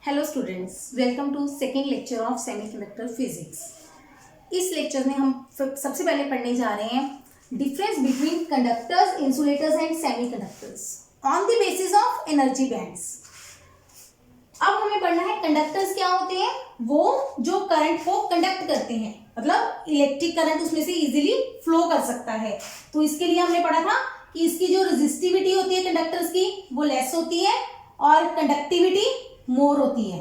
Hello students, welcome to second lecture of semiconductor physics. इस लेक्चर में हम सबसे पहले पढ़ने जा रहे हैं difference between conductors, insulators and semiconductors on the basis of energy bands. अब हमें पढ़ना है कंडक्टर्स क्या होते हैं। वो जो करंट को कंडक्ट करते हैं, मतलब इलेक्ट्रिक करंट उसमें से इजीली फ्लो कर सकता है। तो इसके लिए हमने पढ़ा था कि इसकी जो रेजिस्टिविटी होती है कंडक्टर्स की वो लेस होती है और कंडक्टिविटी मोर होती है।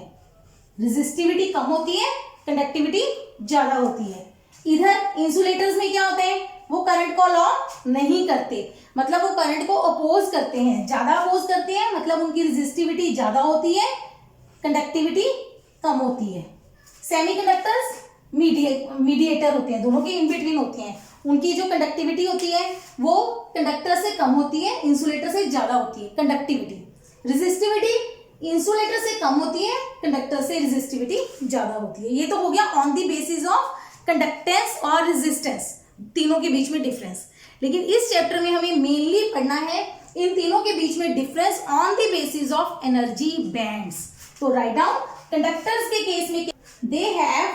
रेजिस्टिविटी कम होती है, कंडक्टिविटी ज्यादा होती है। इधर इंसुलेटर्स में क्या होते हैं, वो करंट को लॉ नहीं करते, मतलब वो करंट को अपोज करते हैं, ज्यादा अपोज करते हैं, मतलब उनकी रेजिस्टिविटी ज्यादा होती है, कंडक्टिविटी कम होती है। सेमीकंडक्टर्स मीडिएटर होते हैं, दोनों के इन बिटवीन होते हैं। उनकी जो कंडक्टिविटी होती है वो कंडक्टर से कम होती है, इंसुलेटर से ज्यादा होती है कंडक्टिविटी। रेजिस्टिविटी इंसुलेटर से कम होती है, कंडक्टर से रेजिस्टिविटी ज्यादा होती है। ये तो हो गया on the basis of conductance और रेजिस्टेंस, तीनों के बीच में डिफरेंस। लेकिन इस चैप्टर में हमें मेनली पढ़ना है इन तीनों के बीच में difference on the basis of energy bands. तो राइट डाउन, कंडक्टर्स के केस में they have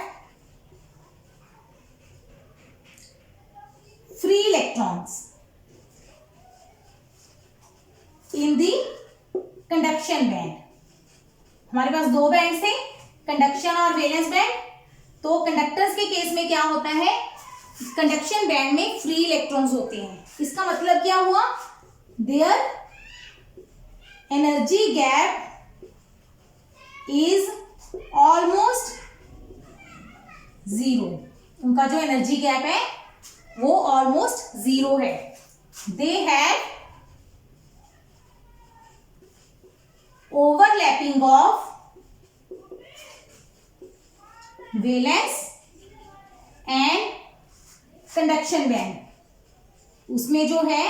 free electrons in the conduction band. हमारे पास दो बैंड थे, कंडक्शन और वैलेंस बैंड। तो कंडक्टर्स के केस में क्या होता है, कंडक्शन बैंड में फ्री इलेक्ट्रॉन्स होते हैं। इसका मतलब क्या हुआ, there energy gap is almost zero. उनका जो एनर्जी गैप है वो ऑलमोस्ट जीरो है। They have overlapping of valence and conduction band। उसमें जो है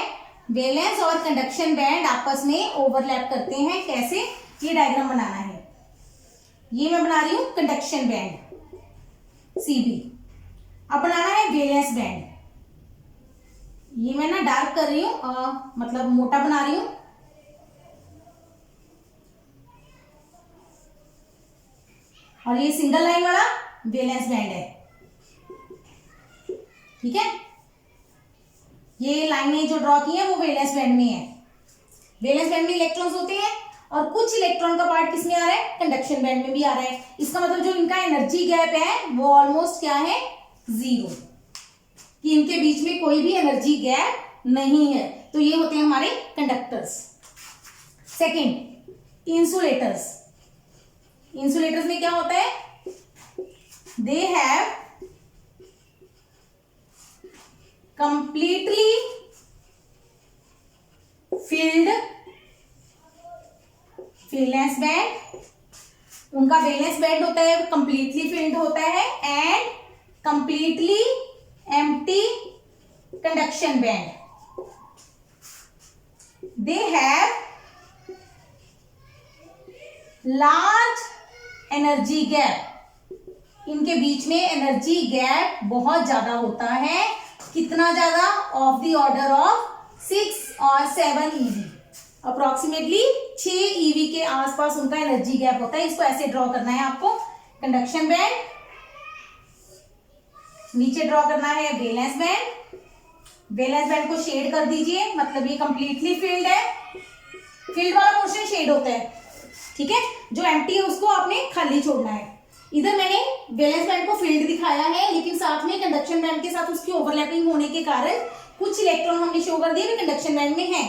वैलेंस और कंडक्शन बैंड आपस में ओवरलैप करते हैं। कैसे, ये डायग्राम बनाना है। ये मैं बना रही हूं कंडक्शन बैंड CB। अब बनाना है वैलेंस बैंड। ये मैं ना डार्क कर रही हूं, मतलब मोटा बना रही हूं। और ये सिंगल लाइन वाला वैलेंस बैंड है, ठीक है। ये लाइनें जो ड्रॉ की है वो वैलेंस बैंड में है। वैलेंस बैंड में इलेक्ट्रॉन्स होते हैं और कुछ इलेक्ट्रॉन का पार्ट किसमें आ रहा है, कंडक्शन बैंड में भी आ रहा है। इसका मतलब जो इनका एनर्जी गैप है वो ऑलमोस्ट क्या है, जीरो, कि इनके बीच में कोई भी एनर्जी गैप नहीं है। तो ये होते हैं हमारे कंडक्टर्स। Second, insulators. इंसुलेटर्स में क्या होता है, they have completely filled valence band. उनका वैलेंस बैंड होता है कंप्लीटली फिल्ड होता है, and completely empty conduction band. They have large energy gap. इनके बीच में एनर्जी गैप बहुत ज्यादा होता है। कितना ज्यादा, ऑफ द ऑर्डर ऑफ 6 और 7 EV। अप्रोक्सीमेटली 6 EV के आसपास उनका एनर्जी गैप होता है। इसको ऐसे ड्रॉ करना है आपको, कंडक्शन बैंड, नीचे ड्रॉ करना है वैलेंस बैंड। वैलेंस बैंड को शेड कर दीजिए, मतलब ये कंप्लीटली फील्ड है। फील्ड वाला पोर्शन शेड होता है, ठीक है। जो एम्प्टी है उसको आपने खाली छोड़ना है। इधर मैंने वैलेंस बैंड को फील्ड दिखाया है, लेकिन साथ में कंडक्शन बैंड के साथ उसकी ओवरलैपिंग होने के कारण कुछ इलेक्ट्रॉन हमने शो कर दिए कंडक्शन बैंड में है।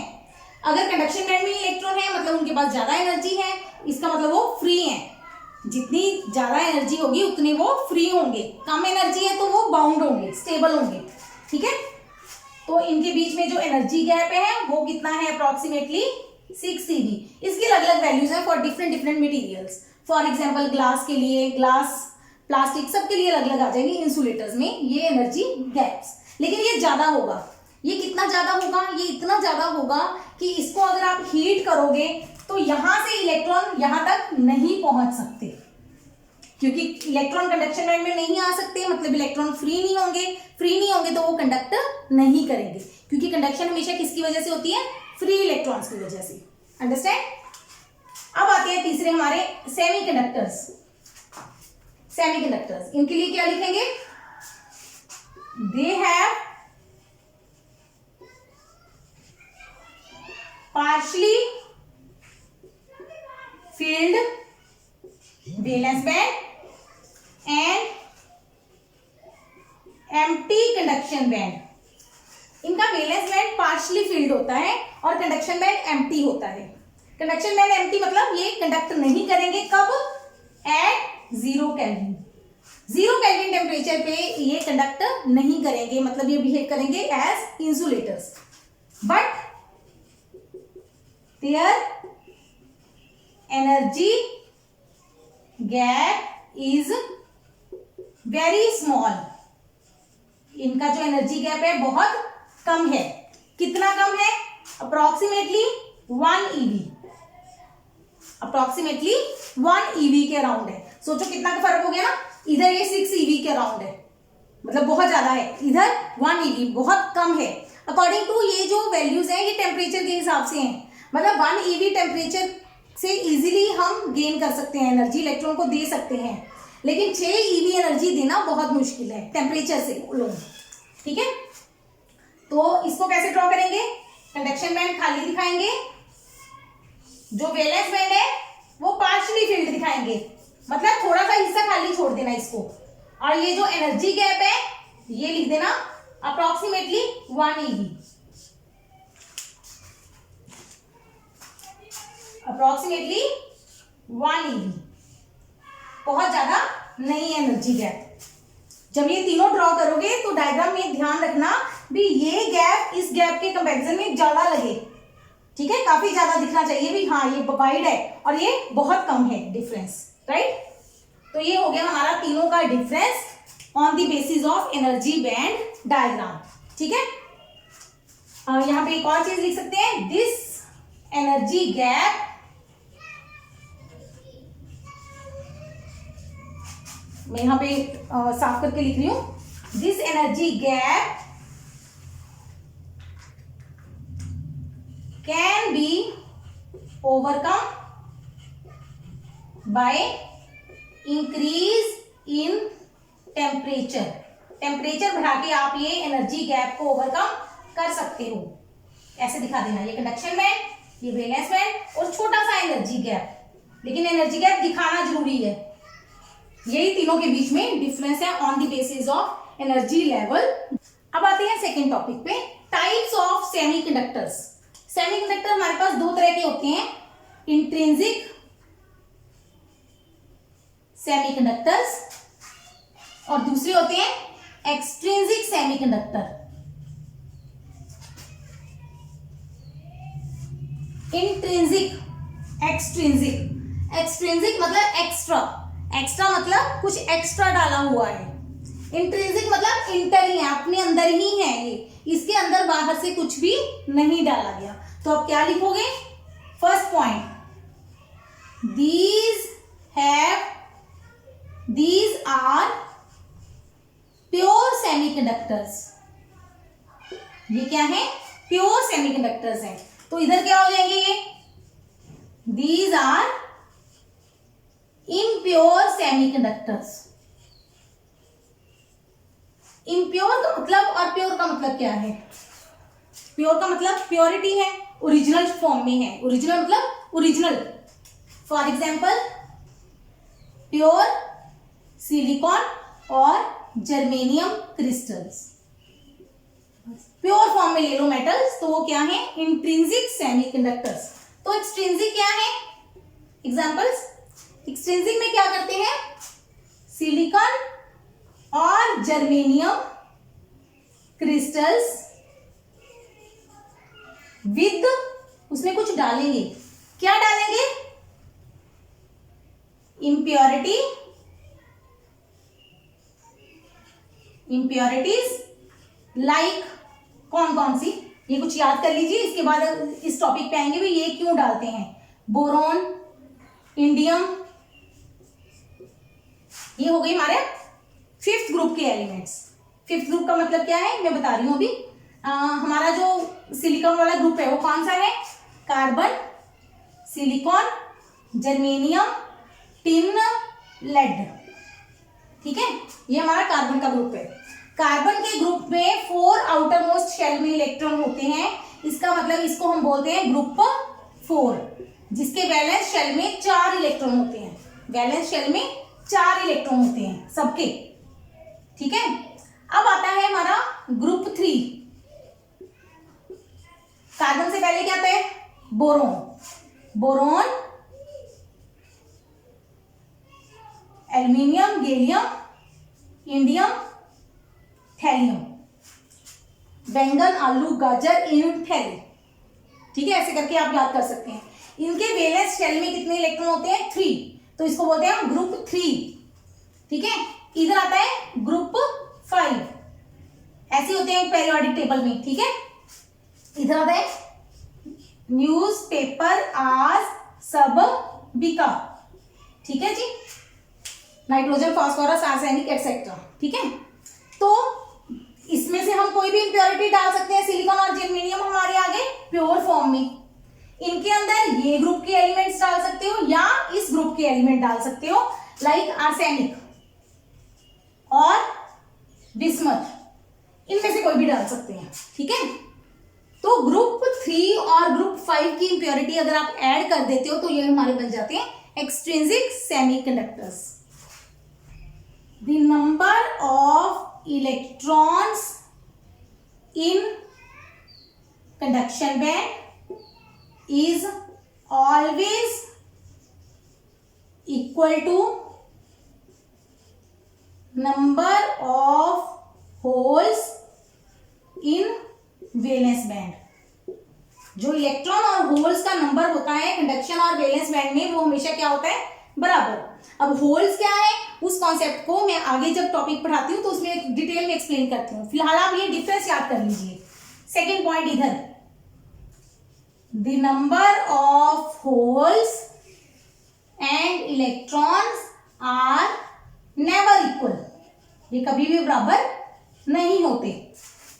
अगर कंडक्शन बैंड में इलेक्ट्रॉन है मतलब उनके पास ज्यादा एनर्जी है, इसका मतलब वो फ्री है। जितनी ज्यादा एनर्जी होगी उतने वो फ्री होंगे। कम एनर्जी है तो वो बाउंड होंगे, स्टेबल होंगे, ठीक है। तो इनके बीच में जो एनर्जी गैप है वो कितना है, अप्रोक्सीमेटली 6 EV। इसकी अलग अलग वैल्यूज है for different materials. For example glass के लिए, ग्लास, प्लास्टिक, सबके लिए अलग अलग आ जाएंगे इंसुलेटर्स में ये एनर्जी गैप्स। लेकिन ये ज्यादा होगा। ये कितना ज्यादा होगा, ये इतना ज्यादा होगा कि इसको अगर आप हीट करोगे तो यहां से इलेक्ट्रॉन यहां तक नहीं पहुंच सकते, क्योंकि इलेक्ट्रॉन कंडक्शन बैंड में नहीं आ सकते, मतलब इलेक्ट्रॉन फ्री नहीं होंगे। फ्री नहीं होंगे तो वो कंडक्ट नहीं करेंगे, क्योंकि कंडक्शन हमेशा किसकी वजह से होती है, फ्री इलेक्ट्रॉन्स की वजह से। अंडरस्टैंड। अब आते हैं तीसरे हमारे सेमीकंडक्टर्स, सेमीकंडक्टर्स इनके लिए क्या लिखेंगे? They have partially filled valence band and empty conduction band. इनका वैलेंस बैंड पार्शली फिल्ड होता है और कंडक्शन बैंड एम्प्टी होता है. कंडक्शन बैंड एम्प्टी मतलब ये कंडक्ट नहीं करेंगे. कब? Eight 0 kelvin. 0 केल्विन टेम्परेचर पे ये कंडक्ट नहीं करेंगे, मतलब ये बिहेव करेंगे as insulators. But their energy gap is very small. इनका जो एनर्जी गैप है बहुत कम है. कितना कम है? Approximately 1 EV. अप्रोक्सीमेटली 1 EV के अराउंड है. सोचो कितना का फर्क हो गया ना. इधर ये 6 EV के अराउंड है, मतलब बहुत ज्यादा है. इधर 1 EV बहुत कम है. अकॉर्डिंग टू ये जो वैल्यूज है ये टेम्परेचर के हिसाब से हैं. मतलब 1 EV टेम्परेचर से इजीली हम गेन कर सकते हैं एनर्जी, इलेक्ट्रॉन को दे सकते हैं. लेकिन 6 EV एनर्जी देना बहुत मुश्किल है टेम्परेचर से लोग. ठीक है, तो इसको कैसे ड्रॉ करेंगे? कंडक्शन बैंड खाली दिखाएंगे, जो वैलेंस बैंड है वो पार्शियली फिल्ड दिखाएंगे, मतलब थोड़ा सा हिस्सा खाली छोड़ देना इसको. और ये जो एनर्जी गैप है ये लिख देना अप्रोक्सीमेटली 1 EV. अप्रोक्सीमेटली 1 EV, बहुत ज्यादा नहीं है एनर्जी गैप. जब ये तीनों ड्रॉ करोगे तो डायग्राम में ध्यान रखना भी ये गैप इस गैप के कंपैरिजन में ज्यादा लगे. ठीक है, काफी ज्यादा दिखना चाहिए भी हाँ ये वाइड है और ये बहुत कम है डिफरेंस. राइट, तो ये हो गया हमारा तीनों का difference on the basis of energy band diagram. ठीक है, यहां पे एक और चीज लिख सकते हैं. दिस एनर्जी गैप मैं यहां पे साफ करके लिख रही हूं. This energy gap can be overcome by increase in temperature. Temperature बढ़ा के आप ये एनर्जी गैप को ओवरकम कर सकते हो. ऐसे दिखा देना, ये कंडक्शन बैंड, ये वैलेंस बैंड और छोटा सा एनर्जी गैप. लेकिन एनर्जी गैप दिखाना जरूरी है. यही तीनों के बीच में डिफरेंस है on the basis of energy level. अब आते हैं सेकेंड टॉपिक पे, टाइप्स ऑफ सेमीकंडक्टर्स. सेमीकंडक्टर हमारे पास दो तरह के होते हैं, इंट्रिंसिक सेमीकंडक्टर्स और दूसरे होते हैं extrinsic semiconductor. Intrinsic, extrinsic. Extrinsic मतलब एक्स्ट्रा, एक्स्ट्रा मतलब कुछ एक्स्ट्रा डाला हुआ है. इंट्रिंसिक मतलब इंटर ही है, अपने अंदर ही है ये, इसके अंदर बाहर से कुछ भी नहीं डाला गया. तो अब क्या लिखोगे? First point, these are pure semiconductors. ये क्या है? प्योर सेमीकंडक्टर्स हैं. तो इधर क्या हो जाएंगे ये? these are impure semiconductors. Impure का मतलब और प्योर का मतलब क्या है? प्योर का मतलब प्योरिटी है, ओरिजिनल फॉर्म में है. ओरिजिनल मतलब original. For example pure silicon और जर्मेनियम क्रिस्टल्स. प्योर फॉर्म में ले लो मेटल्स, तो वो क्या है? Intrinsic semiconductors. तो एक्सट्रिंसिक क्या है? एग्जांपल्स, एक्सट्रिंसिक में क्या करते हैं? सिलिकॉन और जर्मेनियम क्रिस्टल्स विद, उसमें कुछ डालेंगे. क्या डालेंगे? इम्प्योरिटी, इम्प्योरिटीज लाइक कौन कौन सी, ये कुछ याद कर लीजिए. इसके बाद इस टॉपिक पे आएंगे भी ये क्यों डालते हैं. बोरोन, इंडियम, ये हो गई हमारे फिफ्थ ग्रुप के एलिमेंट्स. फिफ्थ ग्रुप का मतलब क्या है मैं बता रही हूं अभी. हमारा जो सिलिकॉन वाला ग्रुप है वो कौन सा है? Carbon, silicon, germanium, tin, lead. ठीक है, ये हमारा कार्बन का ग्रुप है। कार्बन के ग्रुप में 4 आउटर मोस्ट शेल में इलेक्ट्रॉन होते हैं, इसका मतलब इसको हम बोलते हैं ग्रुप 4, जिसके वैलेंस शेल में 4 इलेक्ट्रॉन होते हैं। वैलेंस शेल में 4 इलेक्ट्रॉन होते हैं सबके। ठीक है, अब आता है हमारा ग्रुप 3। कार्बन से पहले क्या आता है? Boron. Boron, aluminium, gallium, indium, thallium. बैंगन, आलू, गाजर, इन, थैली। ठीक है, ऐसे करके आप याद कर सकते हैं। इनके वैलेंस शेल में कितने इलेक्ट्रॉन होते हैं? 3, तो इसको बोलते हैं ग्रुप 3। ठीक है, इधर आता है ग्रुप 5, ऐसे होते हैं पेरियोडिक टेबल में। ठीक है, इधर आता है न्यूज़पेपर, आज, सब, बीका। ठीक है जी, नाइट्रोजन, फास्फोरस, आर्सेनिक एक्सेट्रा। ठीक है, तो इसमें से हम कोई भी इंप्योरिटी डाल सकते हैं। सिलिकॉन और जर्मेनियम हमारे आगे प्योर फॉर्म में, इनके अंदर ये ग्रुप के एलिमेंट्स डाल सकते हो या इस ग्रुप के एलिमेंट डाल सकते हो, लाइक आर्सेनिक और बिस्मथ, इनमें से कोई भी डाल सकते हैं। ठीक है, तो ग्रुप 3 और ग्रुप 5 की इंप्योरिटी अगर आप ऐड कर देते हो तो ये हमारे बन जाते हैं extrinsic semiconductors. The number of electrons in conduction band is always equal to number of holes in valence band. जो इलेक्ट्रॉन और होल्स का नंबर होता है कंडक्शन और वैलेंस बैंड में, वो हमेशा क्या होता है? बराबर। अब होल्स क्या है, उस कॉन्सेप्ट को मैं आगे जब टॉपिक पढ़ाती हूँ तो उसमें डिटेल में एक्सप्लेन करती हूँ। फिलहाल आप ये डिफरेंस याद कर लीजिए। सेकेंड पॉइंट इधर, the number of holes and electrons are never equal, ये कभी भी बराबर नहीं होते।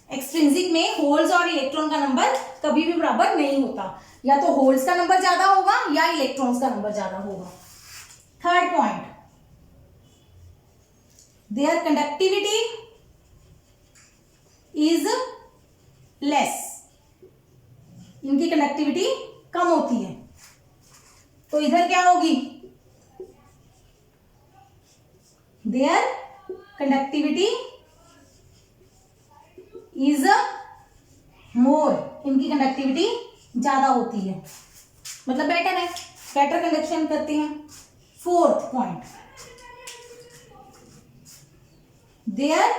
एक्सट्रिंसिक में होल्स और इलेक्ट्रॉन का नंबर कभी भी बराबर नहीं होता, या तो होल्स का नंबर ज्यादा होगा या इलेक्ट्रॉन्स का नंबर ज्यादा होगा। Third point, their conductivity is less, इनकी कंडक्टिविटी कम होती है। तो इधर क्या होगी? देयर कंडक्टिविटी इज मोर, इनकी कंडक्टिविटी ज्यादा होती है, मतलब बेटर है, बेटर कंडक्शन करते हैं। Fourth point, their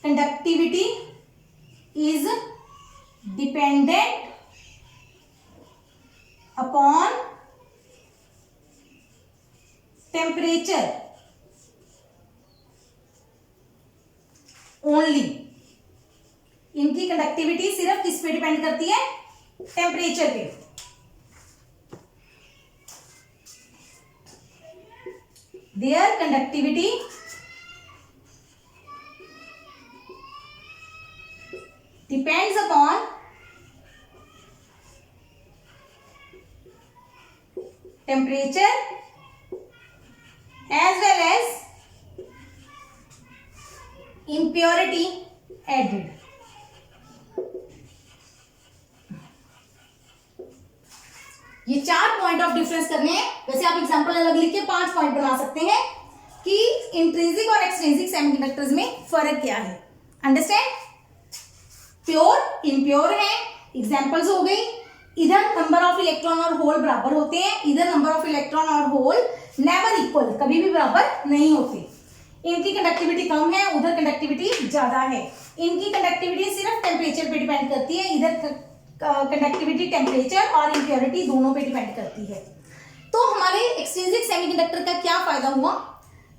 conductivity is dependent upon temperature only, इनकी कंडक्टिविटी सिर्फ किस पे डिपेंड करती है? टेम्परेचर पे। Their conductivity depends upon temperature as well as impurity added। ये 4 पॉइंट ऑफ डिफरेंस करने हैं। वैसे आप एग्जांपल अलग लिख के 5 पॉइंट बना सकते हैं कि इंट्रिंसिक और एक्सट्रिंसिक सेमीकंडक्टर्स में फर्क क्या है। अंडरस्टैंड? प्योर, इम्प्योर है, एग्जांपल्स हो गई। इधर नंबर ऑफ इलेक्ट्रॉन और होल बराबर होते हैं, इधर नंबर ऑफ इलेक्ट्रॉन और होल नेवर इक्वल, कभी भी बराबर नहीं होते। इनकी कंडक्टिविटी कम है, उधर कंडक्टिविटी ज्यादा है। इनकी कंडक्टिविटी सिर्फ टेम्परेचर पे डिपेंड करती है, इधर कंडक्टिविटी टेम्परेचर और इम्प्योरिटी दोनों पे डिपेंड करती है। तो हमारे एक्सट्रिंसिक सेमीकंडक्टर का क्या फायदा हुआ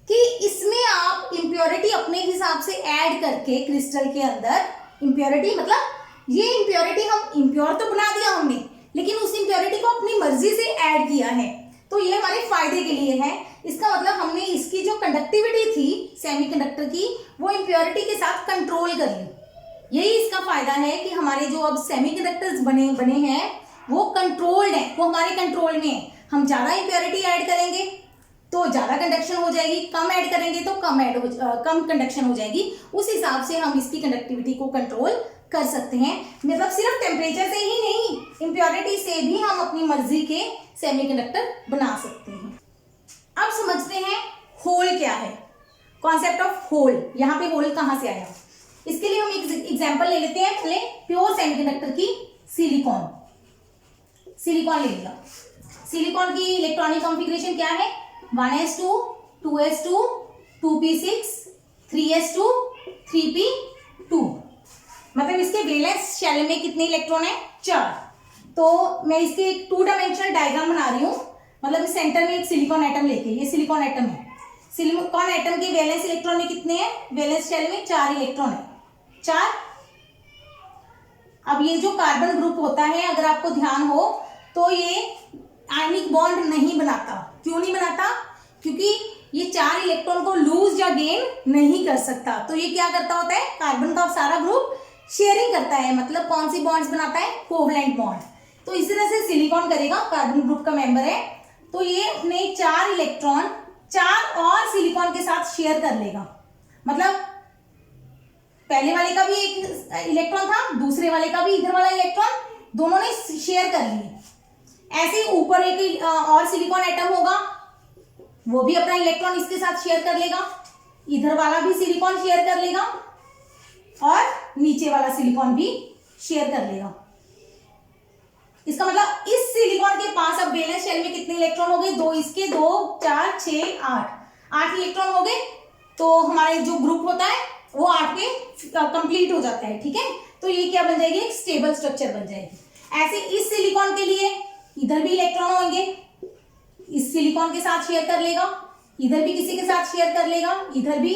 कि इसमें आप इम्प्योरिटी अपने हिसाब से ऐड करके क्रिस्टल के अंदर, इम्प्योरिटी मतलब ये इम्प्योरिटी हम इम्प्योर तो बना दिया हमने, लेकिन उस इम्प्योरिटी को अपनी मर्जी से ऐड किया है, तो ये हमारे फायदे के लिए है। इसका मतलब हमने इसकी जो कंडक्टिविटी थी सेमीकंडक्टर की, वो इम्प्योरिटी के साथ कंट्रोल कर ली। यही इसका फायदा है कि हमारे जो अब सेमीकंडक्टर्स बने हैं वो कंट्रोल्ड है, वो हमारे कंट्रोल में है। हम ज्यादा इम्प्योरिटी ऐड करेंगे तो ज़्यादा कंडक्शन हो जाएगी, कम ऐड करेंगे तो कम कंडक्शन हो जाएगी। उस हिसाब से हम इसकी कंडक्टिविटी को कंट्रोल कर सकते हैं। मतलब सिर्फ टेम्परेचर से ही नहीं, इम्प्योरिटी से भी हम अपनी मर्जी के सेमीकंडक्टर बना सकते हैं। अब समझते हैं होल क्या है, कॉन्सेप्ट ऑफ होल। यहाँ पे होल कहाँ से आया, इसके लिए हम एक एग्जाम्पल ले लेते हैं। पहले प्योर सेमीकंडक्टर की सिलिकॉन ले लिया। सिलिकॉन की इलेक्ट्रॉनिक कॉन्फ़िगरेशन क्या है, 1s2 2s2 2p6 3s2 3p2। मतलब इसके वैलेंस शेल में कितने इलेक्ट्रॉन है, 4। तो मैं इसके एक 2 डायमेंशनल डायग्राम बना रही हूँ। मतलब सेंटर में एक सिलिकॉन एटम लेके, ये सिलिकॉन एटम है। सिलिकॉन एटम के वैलेंस इलेक्ट्रॉन में कितने हैं, वैलेंस शेल में 4 इलेक्ट्रॉन है, 4। अब ये जो कार्बन ग्रुप होता है, अगर आपको ध्यान हो तो ये आयनिक बॉन्ड नहीं बनाता। क्यों नहीं बनाता, क्योंकि ये 4 इलेक्ट्रॉन को लूज या गेन नहीं कर सकता। तो ये क्या करता होता है, कार्बन का सारा ग्रुप शेयरिंग करता है। मतलब कौन सी बॉन्ड्स बनाता है, कोवलेंट बॉन्ड। तो इस तरह से सिलिकॉन करेगा, कार्बन ग्रुप का मेंबर है, तो ये अपने 4 इलेक्ट्रॉन 4 और सिलिकॉन के साथ शेयर कर लेगा। मतलब पहले वाले का भी एक इलेक्ट्रॉन था, दूसरे वाले का भी इधर वाला इलेक्ट्रॉन, दोनों ने शेयर कर लिए। ऐसे ऊपर एक और सिलिकॉन एटम होगा, वो भी अपना इलेक्ट्रॉन इसके साथ शेयर कर लेगा। इधर वाला भी सिलिकॉन शेयर कर लेगा और नीचे वाला सिलिकॉन भी शेयर कर लेगा। इसका मतलब इस सिलिकॉन के पास अब वैलेंस शेल में कितने इलेक्ट्रॉन हो गए, 2 इसके, 2 4 6 8 इलेक्ट्रॉन हो गए। तो हमारे जो ग्रुप होता है वो 8 के कंप्लीट हो जाता है। ठीक है, तो ये क्या बन जाएगी, एक स्टेबल स्ट्रक्चर बन जाएगी। ऐसे इस सिलिकॉन के लिए इधर भी इलेक्ट्रॉन होंगे, इस सिलिकॉन के साथ शेयर कर लेगा, इधर भी किसी के साथ शेयर कर लेगा, इधर भी।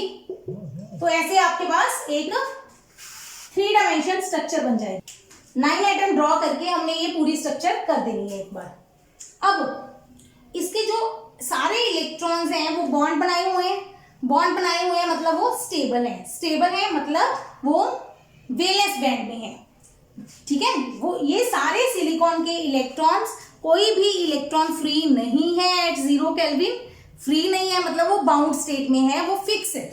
तो ऐसे आपके पास एक 3 डायमेंशन स्ट्रक्चर बन जाएगा। 9 आइटम ड्रॉ करके हमने ये पूरी स्ट्रक्चर कर देनी है एक बार। अब इसके जो सारे इलेक्ट्रॉन्स हैं वो बॉन्ड बनाए हुए हैं। बॉन्ड बनाए हुए हैं मतलब वो स्टेबल है। स्टेबल है मतलब वो वैलेंस बैंड में है। ठीक है, वो ये सारे सिलिकॉन के इलेक्ट्रॉन्स, कोई भी इलेक्ट्रॉन फ्री नहीं है एट 0 केल्विन। फ्री नहीं है मतलब वो बाउंड स्टेट में है, वो फिक्स है।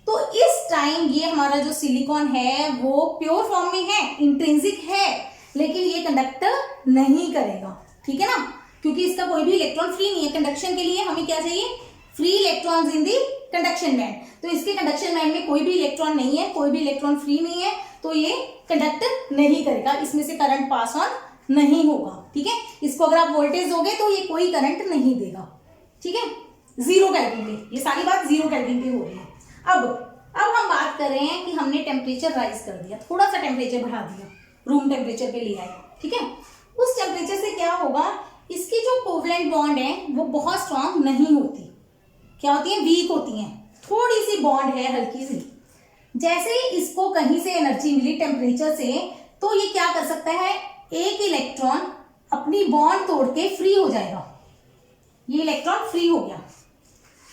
तो इस टाइम ये हमारा जो सिलिकॉन है वो प्योर फॉर्म में है, इंट्रिंसिक है, लेकिन ये कंडक्टर नहीं करेगा। ठीक है ना, क्योंकि इसका कोई भी इलेक्ट्रॉन फ्री नहीं है। कंडक्शन के लिए हमें क्या चाहिए, free electrons in the conduction band. तो इसके कंडक्शन बैंड में कोई भी इलेक्ट्रॉन नहीं है, कोई भी इलेक्ट्रॉन फ्री नहीं है, तो ये कंडक्ट नहीं करेगा, इसमें से करंट पास ऑन नहीं होगा। ठीक है, इसको अगर आप वोल्टेज दोगे तो ये कोई करंट नहीं देगा। ठीक है, 0 केल्विन पे, ये सारी बात 0 केल्विन पे हो रही है। अब हम बात कर रहे हैं कि हमने टेम्परेचर राइज कर दिया, थोड़ा सा टेम्परेचर बढ़ा दिया, रूम टेम्परेचर पे ले आए। ठीक है, उस टेम्परेचर से क्या होगा, इसकी जो कोवलेंट बॉन्ड है वो बहुत स्ट्रांग नहीं होती। क्या होती है, वीक होती हैं, थोड़ी सी बॉन्ड है, हल्की सी। जैसे ही इसको कहीं से एनर्जी मिली टेम्परेचर से, तो ये क्या कर सकता है, एक इलेक्ट्रॉन अपनी बॉन्ड तोड़ के फ्री हो जाएगा। ये इलेक्ट्रॉन फ्री हो गया,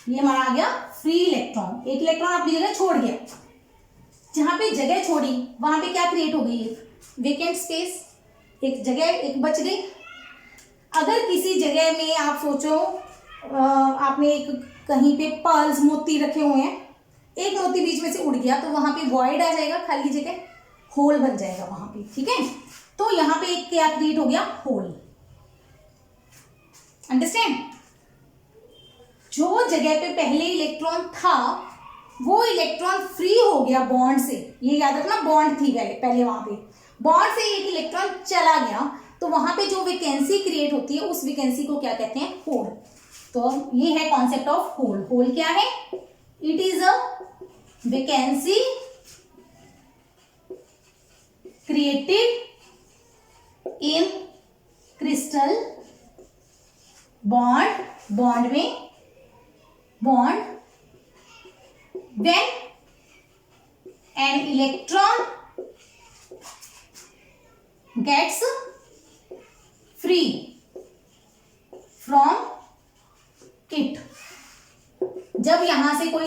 ये हमारा आ गया फ्री इलेक्ट्रॉन। एक इलेक्ट्रॉन अपनी जगह छोड़ गया, जहां पे जगह छोड़ी वहां पे क्या क्रिएट हो गई, एक वेकेंट स्पेस, एक जगह एक बच गई। अगर किसी जगह में आप सोचो आपने एक कहीं पे पर्ल्स मोती रखे हुए हैं, एक मोती बीच में से उड़ गया तो वहां पे वॉइड आ जाएगा, खाली जगह, होल बन जाएगा वहां पे। ठीक है, तो यहाँ पे एक क्या क्रिएट हो गया, होल। अंडरस्टैंड, जो जगह पे पहले इलेक्ट्रॉन था वो इलेक्ट्रॉन फ्री हो गया बॉन्ड से। ये याद रखना, बॉन्ड थी पहले वहां पे, बॉन्ड से एक इलेक्ट्रॉन चला गया तो वहां पे जो वैकेंसी क्रिएट होती है उस वैकेंसी को क्या कहते हैं, होल। तो ये है कॉन्सेप्ट ऑफ होल। होल क्या है, it is a vacancy created in crystal bond में when an electron gets free from it। जब यहां से कोई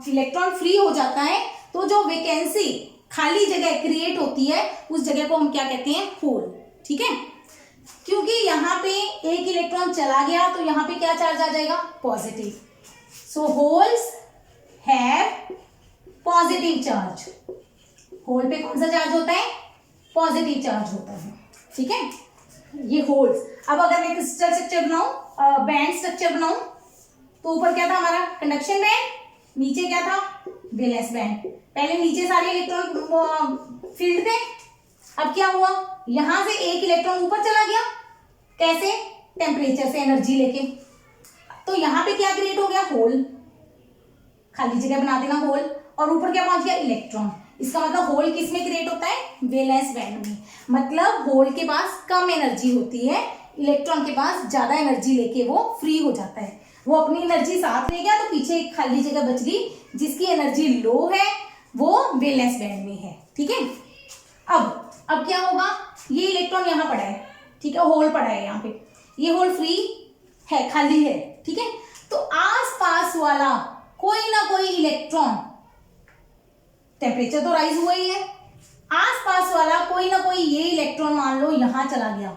इलेक्ट्रॉन फ्री हो जाता है तो जो वैकेंसी, खाली जगह क्रिएट होती है, उस जगह को हम क्या कहते हैं, होल। ठीक है, क्योंकि यहाँ पे एक इलेक्ट्रॉन चला गया तो यहाँ पे क्या चार्ज आ जाएगा, positive. So holes have positive charge. Hole पे कौन सा चार्ज होता है, पॉजिटिव चार्ज होता है. ठीक है, ये होल्स. अब अगर मैं क्रिस्टल स्ट्रक्चर बनाऊं, बैंड स्ट्रक्चर बनाऊं, तो ऊपर क्या था हमारा, कंडक्शन बैंड, नीचे क्या था, वैलेंस बैंड. पहले नीचे सारे इलेक्ट्रॉन फील्ड थे, अब क्या हुआ, यहां से एक इलेक्ट्रॉन ऊपर चला गया. कैसे, टेम्परेचर से एनर्जी लेके. तो यहाँ पे क्या क्रिएट हो गया, होल. खाली जगह बना देना होल, और ऊपर क्या पहुंच गया, इलेक्ट्रॉन. इसका मतलब होल किस में क्रिएट होता है, वैलेंस बैंड में. मतलब होल के पास कम एनर्जी होती है, इलेक्ट्रॉन के पास ज्यादा एनर्जी लेके वो फ्री हो जाता है. वो अपनी एनर्जी साथ ले गया तो पीछे एक खाली जगह बच गई, जिसकी एनर्जी लो है वो वैलेंस बैंड में है. ठीक है, अब क्या होगा, ये इलेक्ट्रॉन यहाँ पड़ा है, ठीक है, होल पड़ा है यहाँ पे, ये होल फ्री है, खाली है. ठीक है, तो आसपास वाला कोई ना कोई इलेक्ट्रॉन, टेम्परेचर तो राइज हुआ ही है, आसपास वाला कोई ना कोई ये इलेक्ट्रॉन मान लो यहां चला गया.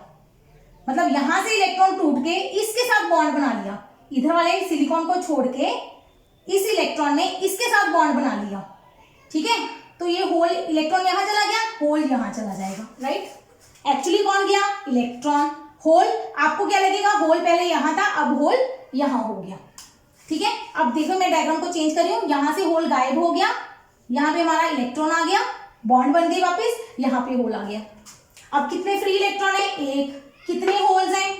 मतलब यहां से इलेक्ट्रॉन टूट के इसके साथ बॉन्ड बना लिया. इधर वाले सिलिकॉन को छोड़ के इस इलेक्ट्रॉन ने इसके साथ बॉन्ड बना लिया. ठीक है, तो ये होल इलेक्ट्रॉन यहां चला गया, होल यहां चला जाएगा. राइट, एक्चुअली कौन गया, इलेक्ट्रॉन. होल आपको क्या लगेगा, होल पहले यहां था, अब होल यहां हो गया. ठीक है, अब देखो मैं डायग्राम को चेंज कर रही हूं, यहां से होल गायब हो गया, यहां पे हमारा इलेक्ट्रॉन आ गया, बॉन्ड बन गई वापस, यहां पे होल आ गया. अब कितने फ्री इलेक्ट्रॉन है, एक. कितने होल्स हैं,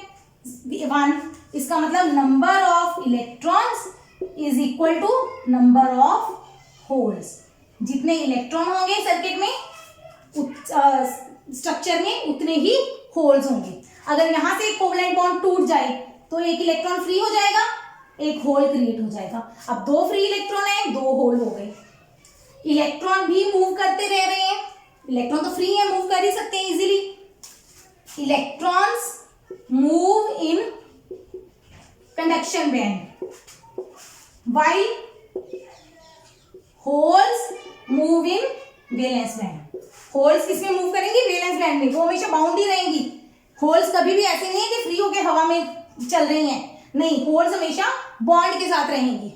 1. इसका मतलब number of electrons is equal to number of holes. जितने इलेक्ट्रॉन होंगे सर्किट में, स्ट्रक्चर में, उतने ही होल्स होंगे. अगर यहां से एक कोवलेंट बॉन्ड टूट जाए तो एक इलेक्ट्रॉन फ्री हो जाएगा, एक होल क्रिएट हो जाएगा. अब 2 फ्री इलेक्ट्रॉन है, 2 होल हो गए. इलेक्ट्रॉन भी मूव करते रह रहे हैं, इलेक्ट्रॉन तो फ्री है, मूव कर ही सकते हैं easily. Electrons move in conduction band while holes move in valence band. Holes किसमें मूव करेंगी, वैलेंस बैंड में, वो हमेशा बाउंड ही रहेंगी. होल्स कभी भी ऐसे नहीं है कि फ्री होके हवा में चल रही हैं, नहीं, होल्स हमेशा बॉन्ड के साथ रहेंगी.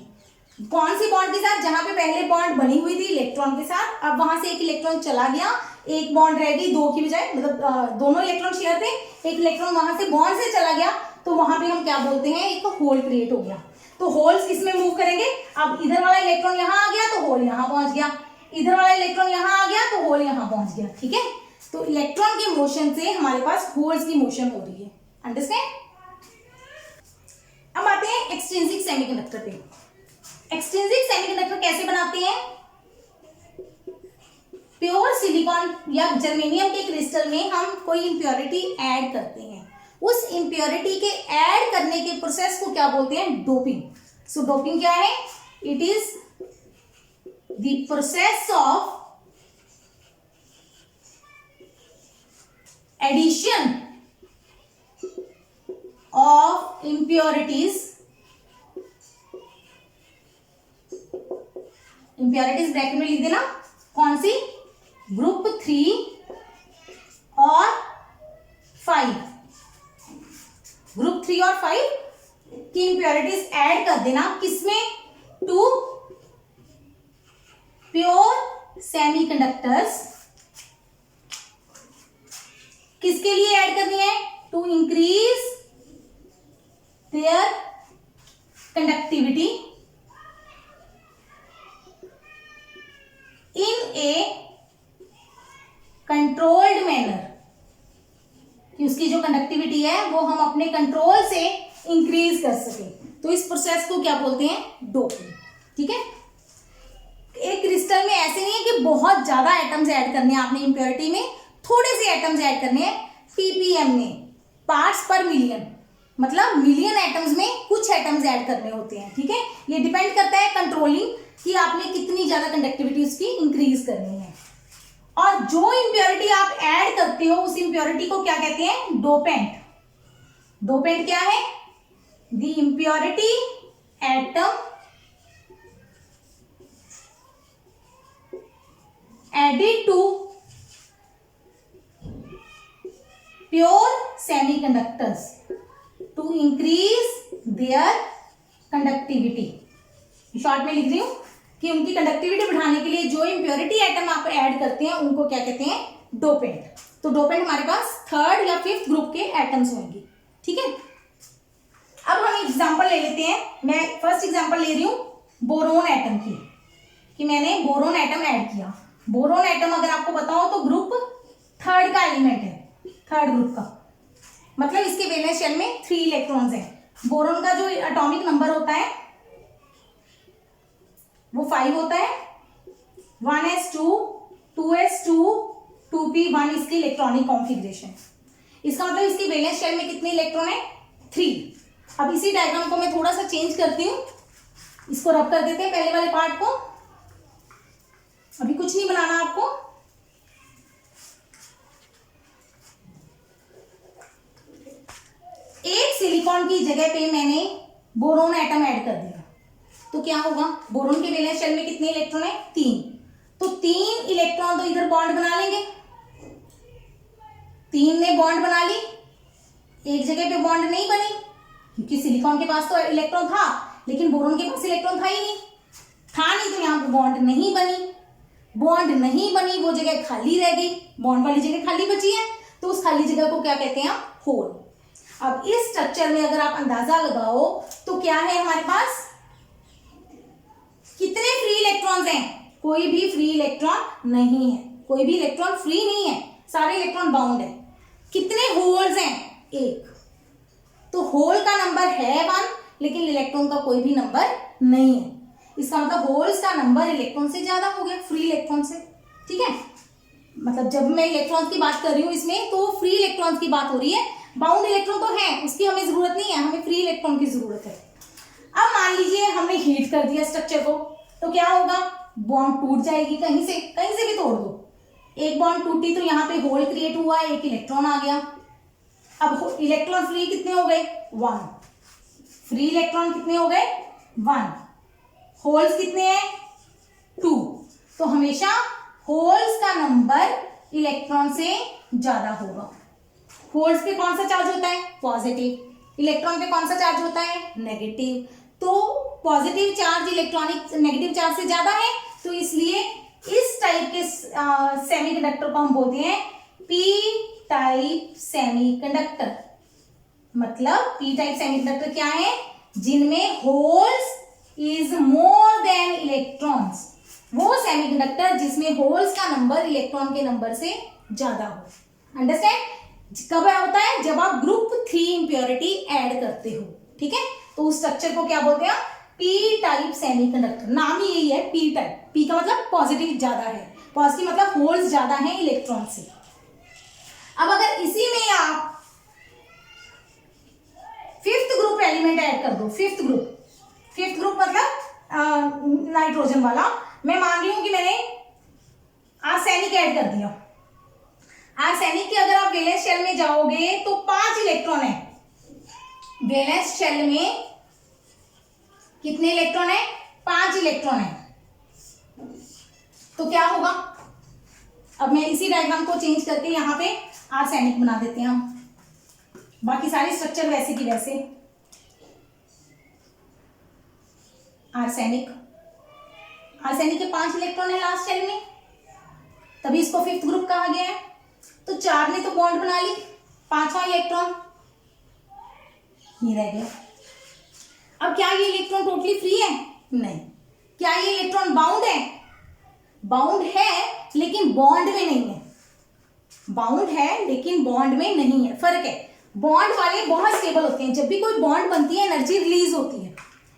कौन सी बॉन्ड के साथ, जहां पे पहले बॉन्ड बनी हुई थी इलेक्ट्रॉन के साथ, अब वहां से एक इलेक्ट्रॉन चला गया, एक बॉन्ड रह गई, 2 की बजाय, मतलब दोनों इलेक्ट्रॉन शेयर थे, एक इलेक्ट्रॉन वहां से बॉन्ड से चला गया, तो वहां पे हम क्या बोलते हैं, एक होल क्रिएट हो गया. तो होल्स किसमें मूव करेंगे, अब इधर वाला इलेक्ट्रॉन यहां आ गया तो होल यहां पहुंच गया, इधर वाला इलेक्ट्रॉन यहां आ गया तो होल यहां पहुंच गया. ठीक है, तो इलेक्ट्रॉन के मोशन से हमारे पास होल्स की मोशन हो रही है. अंडरस्टैंड. अब आते हैं एक्सट्रिंसिक सेमीकंडक्टर पे. एक्सट्रिंसिक सेमीकंडक्टर कैसे बनाते हैं, प्योर सिलिकॉन या जर्मेनियम के क्रिस्टल में हम कोई इंप्योरिटी ऐड करते हैं. उस इंप्योरिटी के ऐड करने के प्रोसेस को क्या बोलते हैं, डोपिंग. सो डोपिंग क्या है, it is the process of addition of impurities bracket में लिख देना, कौन सी, ग्रुप 3 और 5. ग्रुप 3 और 5 की इंप्योरिटीज ऐड कर देना, किसमें, टू प्योर सेमीकंडक्टर्स. किसके लिए ऐड करनी है, to increase their conductivity in a controlled manner. कि उसकी जो कंडक्टिविटी है वो हम अपने कंट्रोल से इंक्रीज कर सके. तो इस प्रोसेस को क्या बोलते हैं, डोपिंग. ठीक है, एक क्रिस्टल में ऐसे नहीं है कि बहुत ज्यादा एटम्स ऐड करने हैं आपने इंप्योरिटी में, थोड़े से एटम्स ऐड करने हैं. पीपीएम में, पार्ट्स पर मिलियन, मतलब मिलियन एटम्स में कुछ एटम्स ऐड करने होते हैं. ठीक है, ये डिपेंड करता है कंट्रोलिंग कि आपने कितनी ज्यादा कंडक्टिविटी उसकी इंक्रीज करनी है. और जो इंप्योरिटी आप ऐड करते हो उस इंप्योरिटी को क्या कहते हैं, डोपेंट. डोपेंट क्या है, the impurity atom added to pure semiconductors to increase their conductivity. Short में लिख रही हूं कि उनकी कंडक्टिविटी बढ़ाने के लिए जो इम्प्योरिटी आइटम आप ऐड करते हैं उनको क्या कहते हैं, डोपेंट। तो डोपेंट हमारे पास थर्ड या फिफ्थ ग्रुप के एटम्स होंगे, ठीक है। अब हम एग्जांपल ले लेते हैं। मैं फर्स्ट एग्जांपल ले रही हूं बोरोन एटम की, कि मैंने बोरोन एटम ऐड किया। बोरोन एटम अगर आपको बताओ तो ग्रुप थर्ड का एलिमेंट है, थर्ड ग्रुप का, मतलब इसके वैलेंस शेल में 3 इलेक्ट्रॉन्स हैं। बोरोन का जो एटॉमिक नंबर होता है वो 5 होता है। 1s2 2s2 2p1 इसकी इलेक्ट्रॉनिक कॉन्फ़िगरेशन। इसका मतलब इसकी वैलेंस शेल में कितने इलेक्ट्रॉन है, 3। अब इसी डायग्राम को मैं थोड़ा सा चेंज करती हूँ, इसको रब कर देते हैं पहले वाले पार्ट को। अभी कुछ नहीं बनाना आपको, एक सिलिकॉन की जगह पे मैंने बोरोन एटम ऐड कर दिया, तो क्या होगा, बोरोन के वैलेंस शेल में कितने इलेक्ट्रॉन है, 3। तो 3 इलेक्ट्रॉन तो इधर बॉन्ड बना लेंगे, 3 ने बॉन्ड बना ली। एक जगह पे बॉन्ड नहीं बनी क्योंकि सिलिकॉन के पास तो इलेक्ट्रॉन था, लेकिन बोरोन के पास इलेक्ट्रॉन था ही नहीं, तो यहाँ पे बॉन्ड नहीं बनी। बॉन्ड नहीं बनी, वो जगह खाली रह गई, बॉन्ड वाली जगह खाली बची है, तो उस खाली जगह को क्या कहते हैं, होल। अब इस स्ट्रक्चर में अगर आप अंदाजा लगाओ तो क्या है हमारे पास, कितने फ्री इलेक्ट्रॉन्स हैं, कोई भी फ्री इलेक्ट्रॉन नहीं है, कोई भी इलेक्ट्रॉन फ्री नहीं है, सारे इलेक्ट्रॉन बाउंड है। कितने होल्स हैं, 1। तो होल का नंबर है 1, लेकिन इलेक्ट्रॉन का कोई भी नंबर नहीं है। इसका मतलब होल्स का नंबर इलेक्ट्रॉन से ज्यादा हो गया, फ्री इलेक्ट्रॉन से, ठीक है। मतलब जब मैं इलेक्ट्रॉन्स की बात कर रही हूं इसमें, तो फ्री इलेक्ट्रॉन्स की बात हो रही है। बाउंड इलेक्ट्रॉन तो है, उसकी हमें जरूरत नहीं है, हमें फ्री इलेक्ट्रॉन की जरूरत है। अब मान लीजिए हमने हीट कर दिया स्ट्रक्चर को, तो क्या होगा, बॉन्ड टूट जाएगी, कहीं से भी तोड़ दो। एक बॉन्ड टूटी तो यहाँ पे होल क्रिएट हुआ, एक इलेक्ट्रॉन आ गया। अब इलेक्ट्रॉन फ्री कितने हो गए, 1। फ्री इलेक्ट्रॉन कितने हो गए, 1। होल्स कितने हैं, 2। तो हमेशा होल्स का नंबर इलेक्ट्रॉन से ज्यादा होगा। होल्स पे कौन सा चार्ज होता है, पॉजिटिव। इलेक्ट्रॉन पे कौन सा चार्ज होता है, नेगेटिव। तो positive charge electronic negative charge से ज्यादा है, तो इसलिए इस टाइप के सेमीकंडक्टर को हम बोलते हैं पी टाइप सेमीकंडक्टर। मतलब पी टाइप सेमीकंडक्टर क्या है, जिनमें holes is more than electrons. वो सेमीकंडक्टर जिसमें होल्स का नंबर इलेक्ट्रॉन के नंबर से ज्यादा हो। अंडरस्टैंड, कब होता है, जब आप ग्रुप 3 इंप्योरिटी ऐड करते हो, ठीक है। तो उस स्ट्रक्चर को क्या बोलते हैं, पी टाइप सेमीकंडक्टर। नाम ही यही है, पी टाइप। पी का मतलब पॉजिटिव ज्यादा है, पॉजिटिव मतलब होल्स ज्यादा है इलेक्ट्रॉन से। अब अगर इसी में आप फिफ्थ ग्रुप एलिमेंट ऐड कर दो, फिफ्थ ग्रुप मतलब नाइट्रोजन वाला। मैं मान रही हूं कि मैंने आर्सेनिक ऐड कर दिया। आर्सेनिक के अगर आप वैलेंस शेल में जाओगे तो 5 इलेक्ट्रॉन है। वैलेंस शेल में कितने इलेक्ट्रॉन है, 5 इलेक्ट्रॉन है। तो क्या होगा, अब मैं इसी डायग्राम को चेंज करके यहाँ पे आर्सेनिक बना देते हैं हम, बाकी सारे स्ट्रक्चर वैसे की वैसे। आर्सेनिक के 5 इलेक्ट्रॉन है लास्ट शेल में, तभी इसको फिफ्थ ग्रुप कहा गया है। तो 4 ने तो बॉन्ड बना ली, 5वां इलेक्ट्रॉन ये रह गया। अब क्या ये इलेक्ट्रॉन टोटली फ्री है, नहीं। क्या ये इलेक्ट्रॉन बाउंड है, बाउंड है लेकिन बॉन्ड में नहीं है। बाउंड है लेकिन बॉन्ड में नहीं है, फर्क है। बॉन्ड वाले बहुत स्टेबल होते हैं, जब भी कोई बॉन्ड बनती है एनर्जी रिलीज होती है,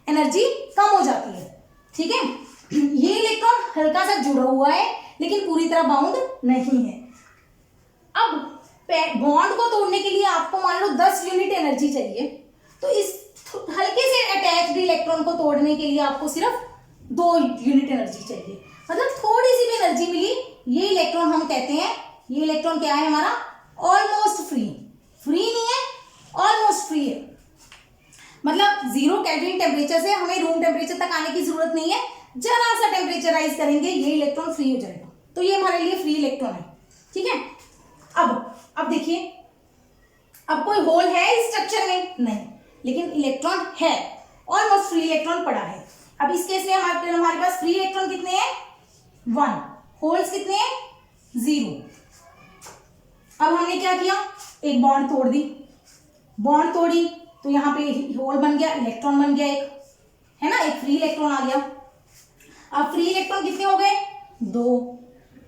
एनर्जी कम हो जाती है, ठीक है। ये इलेक्ट्रॉन हल्का सा जुड़ा हुआ है लेकिन पूरी तरह बाउंड नहीं है। अब बॉन्ड को तोड़ने के लिए आपको मान लो 10 यूनिट एनर्जी चाहिए, तो इस हल्के से अटैच्ड इलेक्ट्रॉन को तोड़ने के लिए आपको सिर्फ 2 यूनिट एनर्जी चाहिए, मतलब थोड़ी सी भी एनर्जी मिली। ये इलेक्ट्रॉन हम कहते हैं, ये इलेक्ट्रॉन क्या है हमारा, ऑलमोस्ट फ्री। फ्री नहीं है, ऑलमोस्ट फ्री है। मतलब 0 केल्विन टेम्परेचर से हमें रूम टेम्परेचर तक आने की जरूरत नहीं है, जरा सा टेम्परेचराइज करेंगे ये इलेक्ट्रॉन फ्री हो जाएगा। तो ये हमारे लिए फ्री इलेक्ट्रॉन है, ठीक है। अब देखिए अब कोई होल है इस स्ट्रक्चर में? नहीं, लेकिन इलेक्ट्रॉन है, ऑलमोस्ट फ्री इलेक्ट्रॉन पड़ा है। अब इस केस में हमारे पास फ्री इलेक्ट्रॉन कितने हैं? 1, होल्स कितने हैं? 0। अब हमने क्या किया, एक बॉन्ड तोड़ दी, बॉन्ड तोड़ी तो यहाँ पे होल बन गया, इलेक्ट्रॉन बन गया एक, है ना, एक फ्री इलेक्ट्रॉन आ गया। अब फ्री इलेक्ट्रॉन कितने हो गए? 2,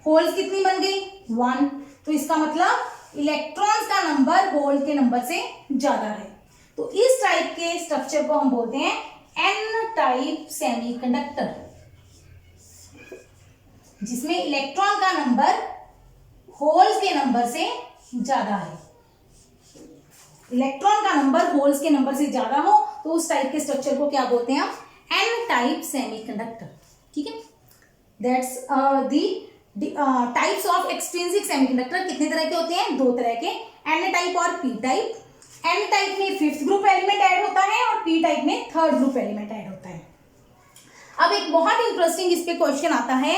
होल्स कितनी बन गई? 1। तो इसका मतलब इलेक्ट्रॉन्स का नंबर होल के नंबर से ज्यादा है। तो इस टाइप के स्ट्रक्चर को हम बोलते हैं एन टाइप सेमीकंडक्टर, जिसमें इलेक्ट्रॉन का नंबर होल्स के नंबर से ज्यादा है। इलेक्ट्रॉन का नंबर होल्स के नंबर से ज्यादा हो तो उस टाइप के स्ट्रक्चर को क्या बोलते हैं? N type semiconductor. ठीक है, that's the types of extrinsic semiconductor. कितने तरह के होते हैं? 2 तरह के, एन टाइप और पी टाइप। एन टाइप में 5th ग्रुप एलिमेंट ऐड होता है और पी टाइप में 3rd ग्रुप एलिमेंट ऐड होता है। अब एक बहुत इंटरेस्टिंग इस पे क्वेश्चन आता है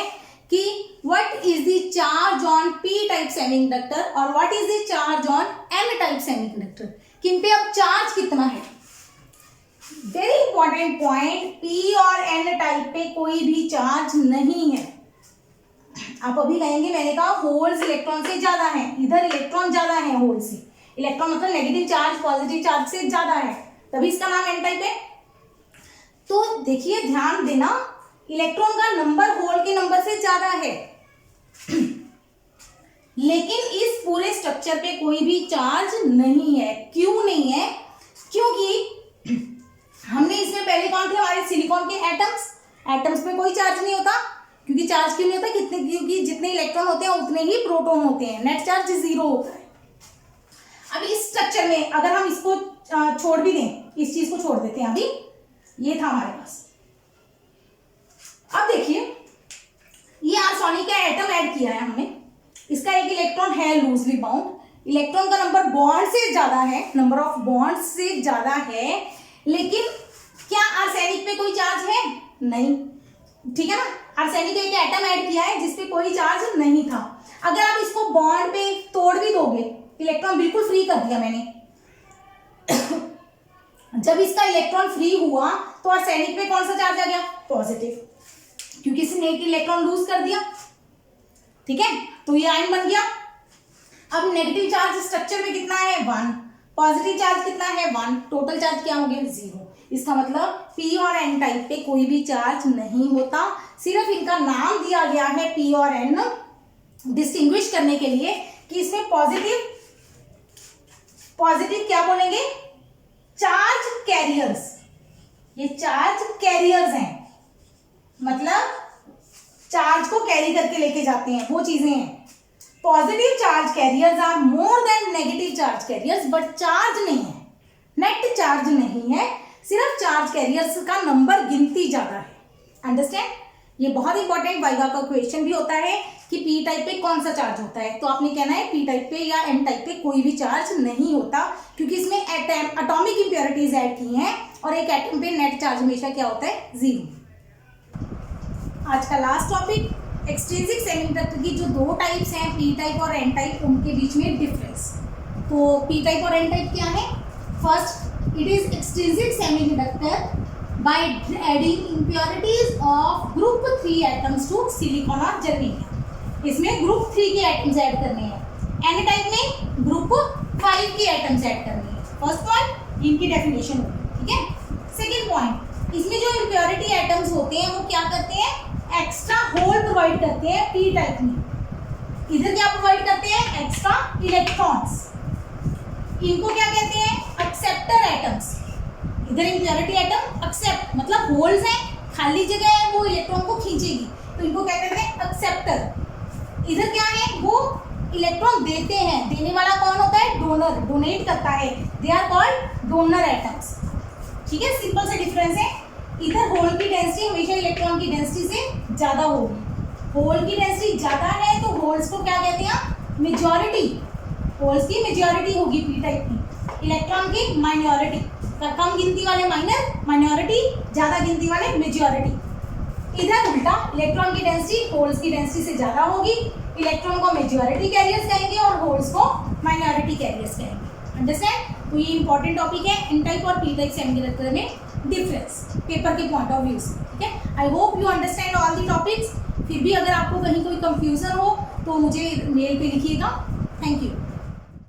कि what is the charge on P type semiconductor और what is the charge on N type semiconductor. किन पे अब चार्ज कितना है? वेरी इंपॉर्टेंट पॉइंट, पी और एन टाइप पे कोई भी चार्ज नहीं है। आप अभी कहेंगे मैंने कहा होल्स इलेक्ट्रॉन से ज्यादा है, इधर इलेक्ट्रॉन ज्यादा है होल से, इलेक्ट्रॉन मतलब नेगेटिव चार्ज पॉजिटिव चार्ज से ज्यादा है, तभी इसका नाम एन टाइप है। तो देखिए, ध्यान देना, इलेक्ट्रॉन का नंबर होल के नंबर से ज्यादा है लेकिन इस पूरे स्ट्रक्चर पे कोई भी चार्ज नहीं है। क्यों नहीं है? क्योंकि हमने इसमें पहले कौन थे? हमारे सिलिकॉन के एटम्स। एटम्स में कोई चार्ज नहीं होता। क्योंकि चार्ज क्यों नहीं होता? क्योंकि जितने इलेक्ट्रॉन होते हैं उतने ही प्रोटॉन होते हैं, नेट चार्ज 0 होता है। अब इस स्ट्रक्चर में अगर हम इसको छोड़ भी दें, इस चीज को छोड़ देते हैं, अभी ये था हमारे पास। अब देखिए, ये आर्सेनिक का एटम ऐड किया है हमने, इसका एक इलेक्ट्रॉन है लूजली बाउंड, इलेक्ट्रॉन का नंबर बॉन्ड से ज्यादा है, नंबर ऑफ बॉन्ड से ज्यादा है, लेकिन क्या आर्सेनिक पे कोई चार्ज है? नहीं। ठीक है ना, आर्सेनिक का एक एटम ऐड किया है जिसपे कोई चार्ज नहीं था। अगर आप इसको बॉन्ड पे तोड़ भी दोगे, इलेक्ट्रॉन बिल्कुल फ्री कर दिया मैंने जब इसका इलेक्ट्रॉन फ्री हुआ तो आर्सेनिक पे कौन सा चार्ज आ गया? पॉजिटिव, क्योंकि इसने एक इलेक्ट्रॉन लूज कर दिया। ठीक है, तो ये आयन बन गया। अब नेगेटिव चार्ज स्ट्रक्चर में कितना है? 1। पॉजिटिव चार्ज कितना है? 1। टोटल चार्ज क्या हो गया? 0। इसका मतलब पी और एन टाइप पे कोई भी चार्ज नहीं होता, सिर्फ इनका नाम दिया गया है पी और एन डिस्टिंग्विश करने के लिए कि इसमें पॉजिटिव क्या बोलेंगे? Charge carriers. ये चार्ज कैरियर्स हैं, मतलब चार्ज को कैरी करके लेके जाते हैं, वो चीजें हैं। Positive charge carriers are more than negative charge carriers, but charge नहीं है, नेट चार्ज नहीं है, सिर्फ चार्ज कैरियर्स का नंबर गिनती ज्यादा है। अंडरस्टैंड? ये बहुत इंपॉर्टेंट वाइवा का क्वेश्चन भी होता है कि पी टाइप पे कौन सा चार्ज होता है, तो आपने कहना है पी टाइप पे या एन टाइप पे कोई भी चार्ज नहीं होता, क्योंकि इसमें एटॉमिक इंप्योरिटीज ऐड की हैं और एक एटम पे नेट चार्ज हमेशा क्या होता है? 0। आज का लास्ट टॉपिक, एक्सट्रिंसिक सेमीकंडक्टर की जो 2 टाइप्स हैं, पी टाइप और एन टाइप, उनके बीच में डिफरेंस। तो पी टाइप और एन टाइप क्या है? First, it is extrinsic semiconductor by adding impurities of group 3 atoms to silicon और जर्मेनियम। इसमें ग्रुप 3 के एटम्स ऐड करने हैं। एन टाइप में ग्रुप 5 के एटम्स ऐड करने हैं। फर्स्ट पॉइंट, इनकी डेफिनेशन होगी। ठीक है। सेकेंड पॉइंट, इसमें जो इम्प्योरिटी एटम्स होते हैं वो क्या करते हैं? एक्स्ट्रा होल प्रोवाइड करते हैं पी टाइप में। इधर क्या प्रोवाइड करते हैं? Extra electrons. इनको क्या कहते हैं? Acceptor atoms. इधर इम्प्योरिटी एटम एक्सेप्ट मतलब होल्स है, खाली जगह है, वो इलेक्ट्रॉन को खींचेगी, तो इनको क्या कहते हैं? एक्सेप्टर। इधर क्या है? वो इलेक्ट्रॉन देते हैं, देने वाला कौन होता है? डोनर, डोनेट करता है, they are called donor atoms. ठीक है, सिंपल से डिफरेंस है। इधर होल की डेंसिटी हमेशा इलेक्ट्रॉन की डेंसिटी से ज्यादा होगी। होल की डेंसिटी ज्यादा है तो होल्स को क्या कहते हैं? मेजॉरिटी। होल्स की मेजॉरिटी होगी पी टाइप की, इलेक्ट्रॉन की माइनॉरिटी। कम गिनती वाले माइनॉरिटी, ज्यादा गिनती वाले मेजॉरिटी। इधर उल्टा, इलेक्ट्रॉन की डेंसिटी होल्स की डेंसिटी से ज्यादा होगी, इलेक्ट्रॉन को मेजॉरिटी कैरियर्स कहेंगे और होल्स को माइनॉरिटी कैरियर्स कहेंगे। अंडरस्टैंड? तो ये इंपॉर्टेंट टॉपिक है, एन टाइप और पी टाइप सेमीकंडक्टर में डिफरेंस पेपर के पॉइंट ऑफ व्यू से, ठीक है। I hope you understand all the topics. फिर भी अगर आपको कहीं कोई कंफ्यूजन हो तो मुझे मेल पे लिखिएगा। Thank you.